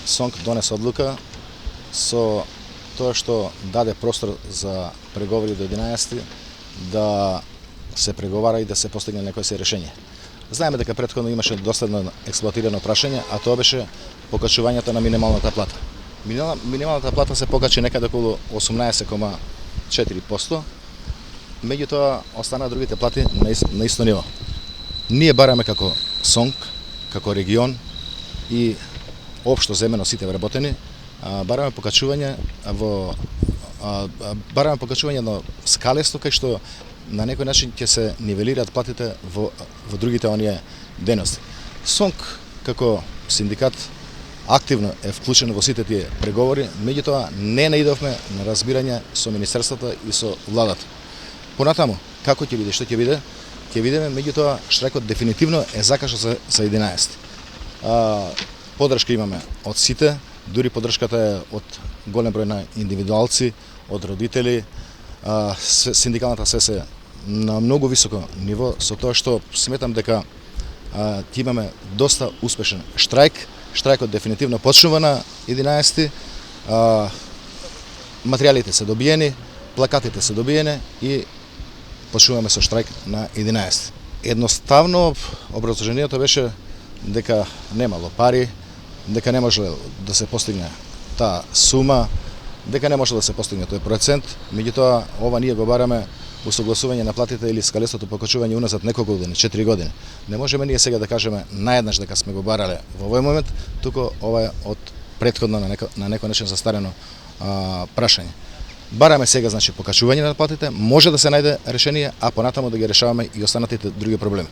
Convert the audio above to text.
СОНК донесе одлука со тоа што даде простор за преговори до 11 да се преговара и да се постигне некое се решение. Знаеме дека претходно имаше доследно експлоатирано прашање, а тоа беше покачувањето на минималната плата. Минималната плата се покачи некаде околу 18,4%, меѓутоа остана другите плати на исто ниво. Ние бараме како СОНК, како регион и општо земено сите вработени, бараме покачување на скалесто кај што на некој начин ќе се нивелираат платите во другите оние дејности. СОНК како синдикат активно е вклучен во сите тие преговори, меѓутоа не наидовме на разбирање со министерството и со владата. Понатаму, како ќе биде, што ќе биде, ќе видиме, меѓутоа штрajкот дефинитивно е закажан за 11. Поддршка имаме од сите, дури поддршката е од голем број на индивидуалци, од родители, синдикалната СС на многу високо ниво, со тоа што сметам дека ќе имаме доста успешен штрajk. Штрajкот дефинитивно почнува на 11. Материјалите се добиени, плакатите се добиени и почнуваме со штрajk на 11. Едноставно образложението беше дека немало пари, дека не можело да се постигне таа сума, дека не може да се постигне тој процент, меѓутоа ова ние го бараме усогласување на платите или скалестото покачување уназад неколку години, 4 години. Не можеме ние сега да кажеме наеднаш дека сме го барале во овој момент, туку ова е од претходно на некој начин застарено прашање. Бараме сега значи покачување на платите, може да се најде решение, а понатаму да ги решаваме и останатите други проблеми.